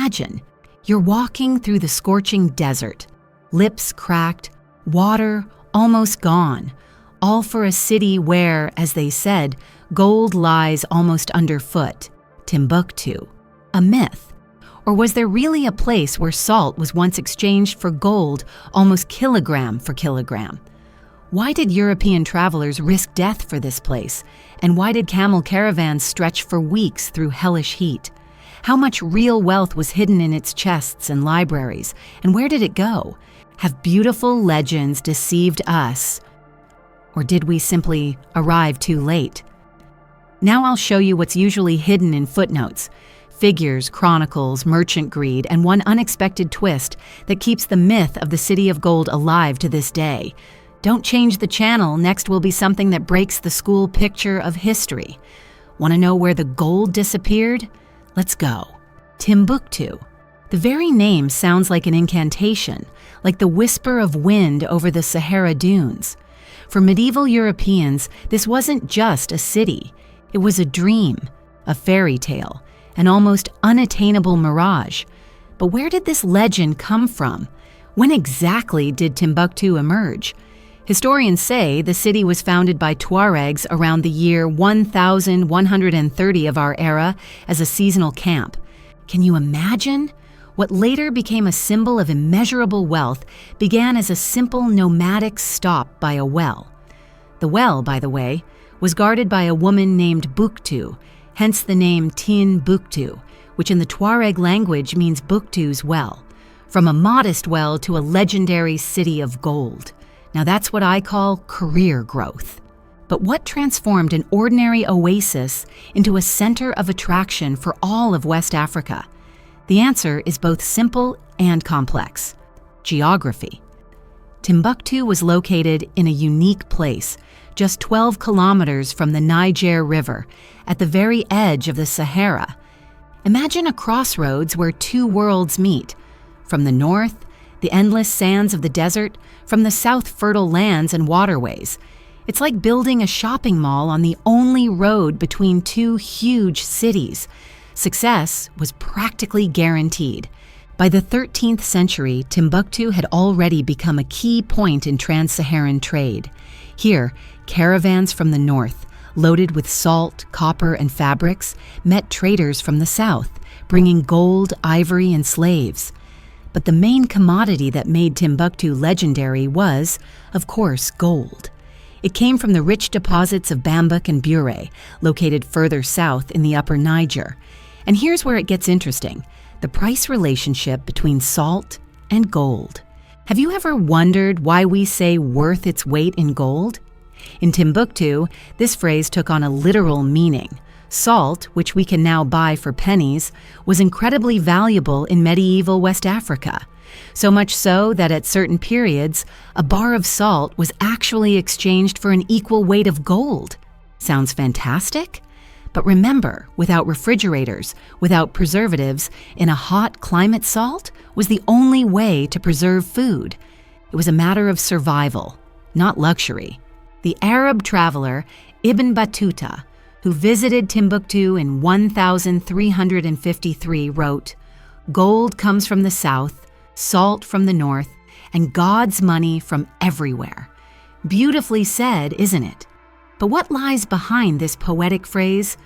Imagine, you're walking through the scorching desert, lips cracked, water almost gone, all for a city where, as they said, gold lies almost underfoot, Timbuktu. A myth? Or was there really a place where salt was once exchanged for gold almost kilogram for kilogram? Why did European travelers risk death for this place? And why did camel caravans stretch for weeks through hellish heat? How much real wealth was hidden in its chests and libraries? And where did it go? Have beautiful legends deceived us? Or did we simply arrive too late? Now I'll show you what's usually hidden in footnotes. Figures, chronicles, merchant greed, and one unexpected twist that keeps the myth of the City of Gold alive to this day. Don't change the channel, next will be something that breaks the school picture of history. Want to know where the gold disappeared? Let's go. Timbuktu. The very name sounds like an incantation, like the whisper of wind over the Sahara dunes. For medieval Europeans, this wasn't just a city. It was a dream, a fairy tale, an almost unattainable mirage. But where did this legend come from? When exactly did Timbuktu emerge? Historians say the city was founded by Tuaregs around the year 1130 of our era as a seasonal camp. Can you imagine? What later became a symbol of immeasurable wealth began as a simple nomadic stop by a well. The well, by the way, was guarded by a woman named Buktu, hence the name Timbuktu, which in the Tuareg language means Buktu's well, from a modest well to a legendary city of gold. Now that's what I call career growth. But what transformed an ordinary oasis into a center of attraction for all of West Africa? The answer is both simple and complex: geography. Timbuktu was located in a unique place, just 12 kilometers from the Niger River, at the very edge of the Sahara. Imagine a crossroads where two worlds meet. From the north, the endless sands of the desert, from the south, fertile lands and waterways. It's like building a shopping mall on the only road between two huge cities. Success was practically guaranteed. By the 13th century, Timbuktu had already become a key point in trans-Saharan trade. Here, caravans from the north, loaded with salt, copper, and fabrics, met traders from the south, bringing gold, ivory, and slaves. But the main commodity that made Timbuktu legendary was, of course, gold. It came from the rich deposits of Bambouk and Bure, located further south in the upper Niger. And here's where it gets interesting: the price relationship between salt and gold. Have you ever wondered why we say worth its weight in gold? In Timbuktu, this phrase took on a literal meaning. Salt, which we can now buy for pennies, was incredibly valuable in medieval West Africa. So much so that at certain periods, a bar of salt was actually exchanged for an equal weight of gold. Sounds fantastic? But remember, without refrigerators, without preservatives, in a hot climate, salt was the only way to preserve food. It was a matter of survival, not luxury. The Arab traveler Ibn Battuta, who visited Timbuktu in 1353, wrote, "Gold comes from the south, salt from the north, and God's money from everywhere." Beautifully said, isn't it? But what lies behind this poetic phrase?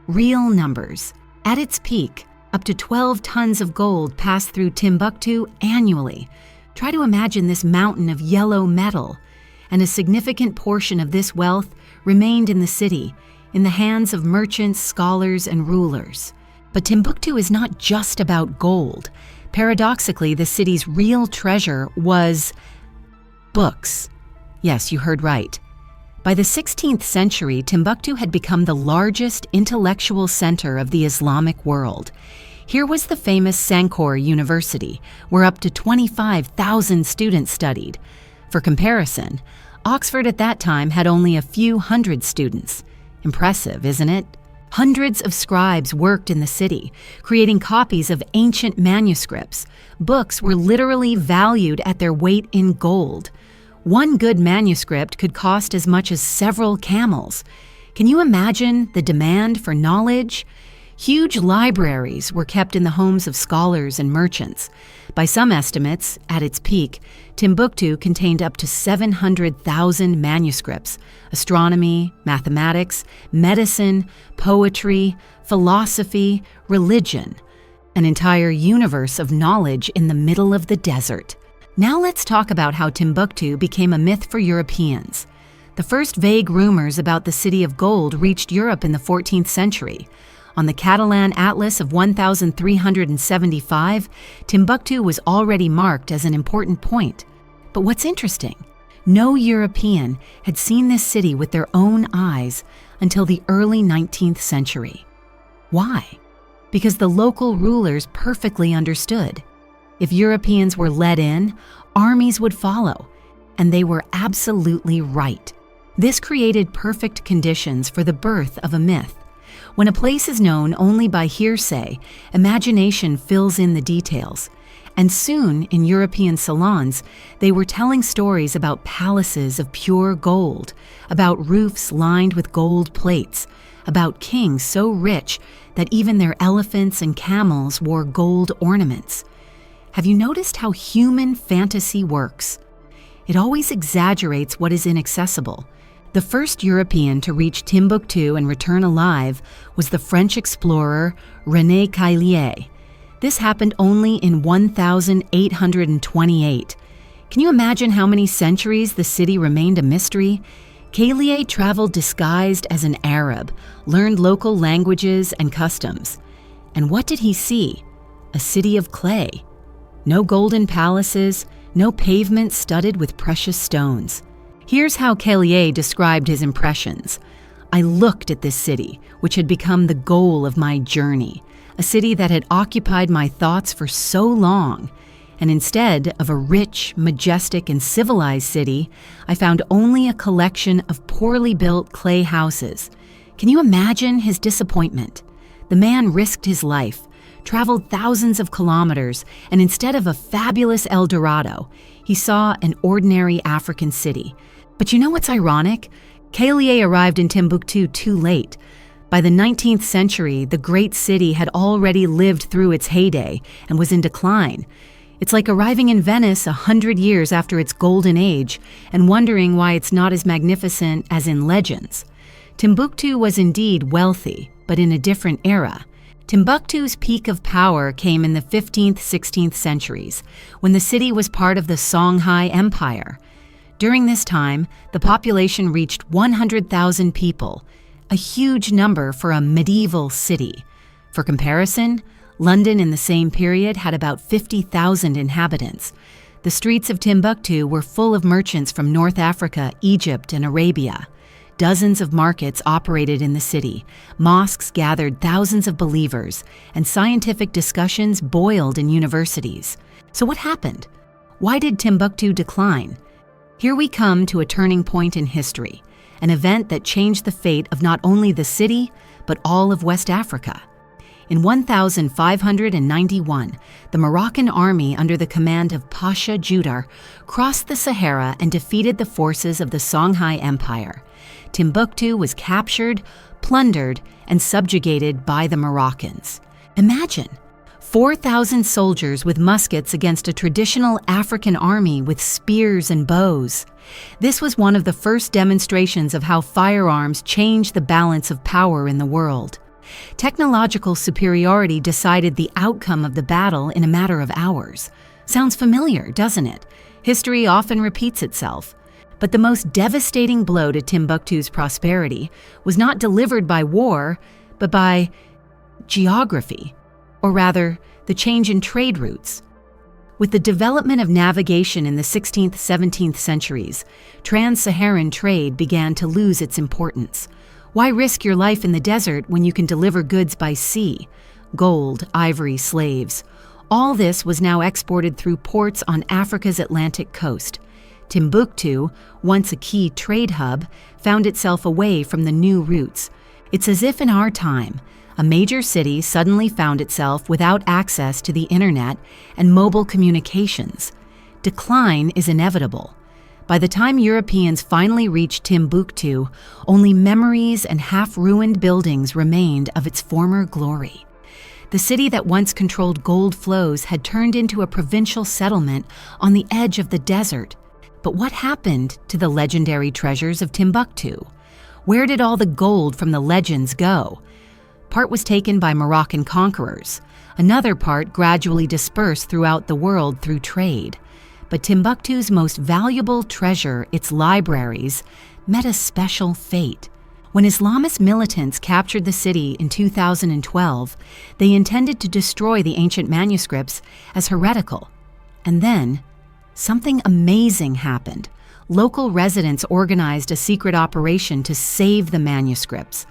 Real numbers. At its peak, up to 12 tons of gold passed through Timbuktu annually. Try to imagine this mountain of yellow metal. And a significant portion of this wealth remained in the city, in the hands of merchants, scholars, and rulers. But Timbuktu is not just about gold. Paradoxically, the city's real treasure was books. Yes, you heard right. By the 16th century, Timbuktu had become the largest intellectual center of the Islamic world. Here was the famous Sankore University, where up to 25,000 students studied. For comparison, Oxford at that time had only a few hundred students. Impressive, isn't it? Hundreds of scribes worked in the city, creating copies of ancient manuscripts. Books were literally valued at their weight in gold. One good manuscript could cost as much as several camels. Can you imagine the demand for knowledge? Huge libraries were kept in the homes of scholars and merchants. By some estimates, at its peak, Timbuktu contained up to 700,000 manuscripts: astronomy, mathematics, medicine, poetry, philosophy, religion, an entire universe of knowledge in the middle of the desert. Now let's talk about how Timbuktu became a myth for Europeans. The first vague rumors about the city of gold reached Europe in the 14th century. On the Catalan Atlas of 1375, Timbuktu was already marked as an important point. But what's interesting, no European had seen this city with their own eyes until the early 19th century. Why? Because the local rulers perfectly understood. If Europeans were let in, armies would follow, and they were absolutely right. This created perfect conditions for the birth of a myth. When a place is known only by hearsay, imagination fills in the details. And soon, in European salons, they were telling stories about palaces of pure gold, about roofs lined with gold plates, about kings so rich that even their elephants and camels wore gold ornaments. Have you noticed how human fantasy works? It always exaggerates what is inaccessible. The first European to reach Timbuktu and return alive was the French explorer René Caillié. This happened only in 1828. Can you imagine how many centuries the city remained a mystery? Caillié traveled disguised as an Arab, learned local languages and customs. And what did he see? A city of clay. No golden palaces, no pavement studded with precious stones. Here's how Caillié described his impressions. I looked at this city, which had become the goal of my journey, a city that had occupied my thoughts for so long. And instead of a rich, majestic, and civilized city, I found only a collection of poorly built clay houses. Can you imagine his disappointment? The man risked his life, traveled thousands of kilometers, and instead of a fabulous El Dorado, he saw an ordinary African city. But you know what's ironic? Caillié arrived in Timbuktu too late. By the 19th century, the great city had already lived through its heyday and was in decline. It's like arriving in Venice 100 years after its golden age and wondering why it's not as magnificent as in legends. Timbuktu was indeed wealthy, but in a different era. Timbuktu's peak of power came in the 15th, 16th centuries, when the city was part of the Songhai Empire. During this time, the population reached 100,000 people, a huge number for a medieval city. For comparison, London in the same period had about 50,000 inhabitants. The streets of Timbuktu were full of merchants from North Africa, Egypt, and Arabia. Dozens of markets operated in the city, mosques gathered thousands of believers, and scientific discussions boiled in universities. So what happened? Why did Timbuktu decline? Here we come to a turning point in history, an event that changed the fate of not only the city, but all of West Africa. In 1591, the Moroccan army under the command of Pasha Judar crossed the Sahara and defeated the forces of the Songhai Empire. Timbuktu was captured, plundered, and subjugated by the Moroccans. Imagine 4,000 soldiers with muskets against a traditional African army with spears and bows. This was one of the first demonstrations of how firearms changed the balance of power in the world. Technological superiority decided the outcome of the battle in a matter of hours. Sounds familiar, doesn't it? History often repeats itself. But the most devastating blow to Timbuktu's prosperity was not delivered by war, but by geography, or rather, the change in trade routes. With the development of navigation in the 16th, 17th centuries, trans-Saharan trade began to lose its importance. Why risk your life in the desert when you can deliver goods by sea? Gold, ivory, slaves. All this was now exported through ports on Africa's Atlantic coast. Timbuktu, once a key trade hub, found itself away from the new routes. It's as if in our time, a major city suddenly found itself without access to the internet and mobile communications. Decline is inevitable. By the time Europeans finally reached Timbuktu, only memories and half-ruined buildings remained of its former glory. The city that once controlled gold flows had turned into a provincial settlement on the edge of the desert. But what happened to the legendary treasures of Timbuktu? Where did all the gold from the legends go? Part was taken by Moroccan conquerors. Another part gradually dispersed throughout the world through trade. But Timbuktu's most valuable treasure, its libraries, met a special fate. When Islamist militants captured the city in 2012, they intended to destroy the ancient manuscripts as heretical. And then, something amazing happened. Local residents organized a secret operation to save the manuscripts.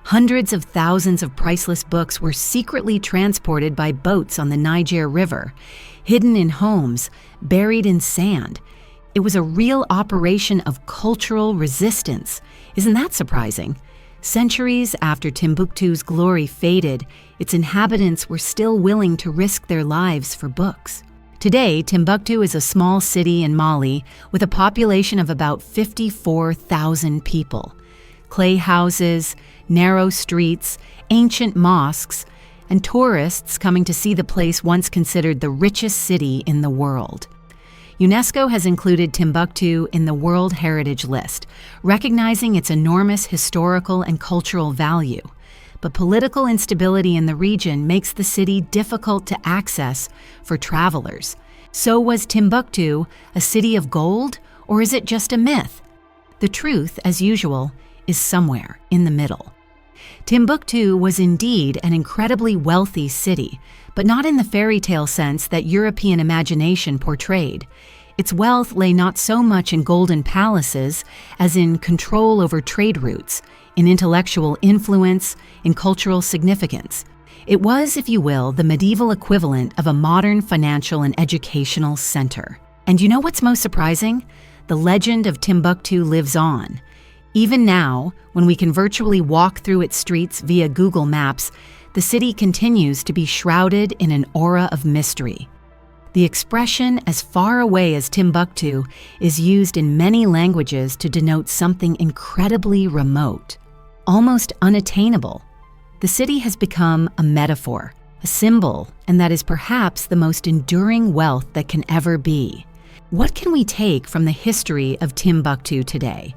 Hundreds of thousands of priceless books were secretly transported by boats on the Niger River, hidden in homes, buried in sand. It was a real operation of cultural resistance. Isn't that surprising? Centuries after Timbuktu's glory faded, its inhabitants were still willing to risk their lives for books. Today, Timbuktu is a small city in Mali with a population of about 54,000 people. Clay houses, narrow streets, ancient mosques, and tourists coming to see the place once considered the richest city in the world. UNESCO has included Timbuktu in the World Heritage List, recognizing its enormous historical and cultural value. But political instability in the region makes the city difficult to access for travelers. So was Timbuktu a city of gold, or is it just a myth? The truth, as usual, is somewhere in the middle. Timbuktu was indeed an incredibly wealthy city, but not in the fairy tale sense that European imagination portrayed. Its wealth lay not so much in golden palaces as in control over trade routes, in intellectual influence, in cultural significance. It was, if you will, the medieval equivalent of a modern financial and educational center. And you know what's most surprising? The legend of Timbuktu lives on. Even now, when we can virtually walk through its streets via Google Maps, the city continues to be shrouded in an aura of mystery. The expression "as far away as Timbuktu" is used in many languages to denote something incredibly remote, almost unattainable. The city has become a metaphor, a symbol, and that is perhaps the most enduring wealth that can ever be. What can we take from the history of Timbuktu today?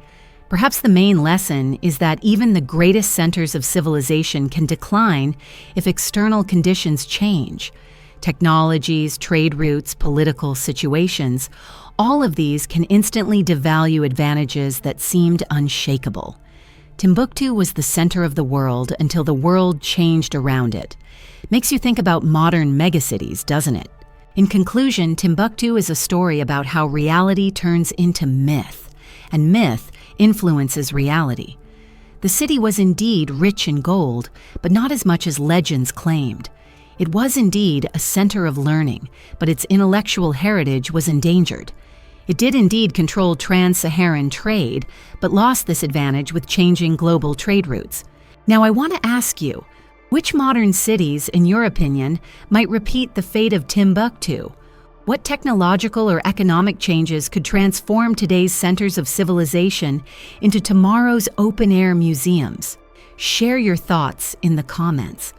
Perhaps the main lesson is that even the greatest centers of civilization can decline if external conditions change. Technologies, trade routes, political situations, all of these can instantly devalue advantages that seemed unshakable. Timbuktu was the center of the world until the world changed around it. Makes you think about modern megacities, doesn't it? In conclusion, Timbuktu is a story about how reality turns into myth, and myth influences reality. The city was indeed rich in gold, but not as much as legends claimed. It was indeed a center of learning, but its intellectual heritage was endangered. It did indeed control trans-Saharan trade, but lost this advantage with changing global trade routes. Now I want to ask you, which modern cities, in your opinion, might repeat the fate of Timbuktu? What technological or economic changes could transform today's centers of civilization into tomorrow's open-air museums? Share your thoughts in the comments.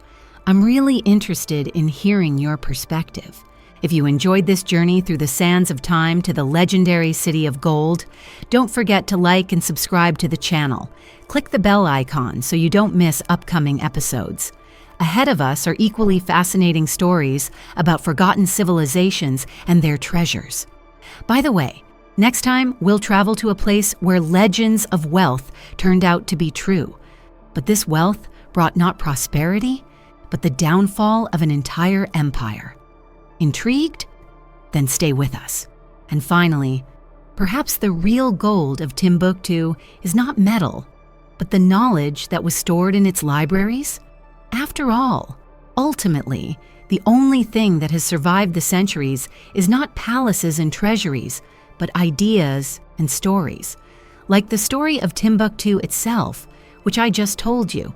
I'm really interested in hearing your perspective. If you enjoyed this journey through the sands of time to the legendary city of gold, don't forget to like and subscribe to the channel. Click the bell icon so you don't miss upcoming episodes. Ahead of us are equally fascinating stories about forgotten civilizations and their treasures. By the way, next time we'll travel to a place where legends of wealth turned out to be true. But this wealth brought not prosperity, but the downfall of an entire empire. Intrigued? Then stay with us. And finally, perhaps the real gold of Timbuktu is not metal, but the knowledge that was stored in its libraries? After all, ultimately, the only thing that has survived the centuries is not palaces and treasuries, but ideas and stories. Like the story of Timbuktu itself, which I just told you,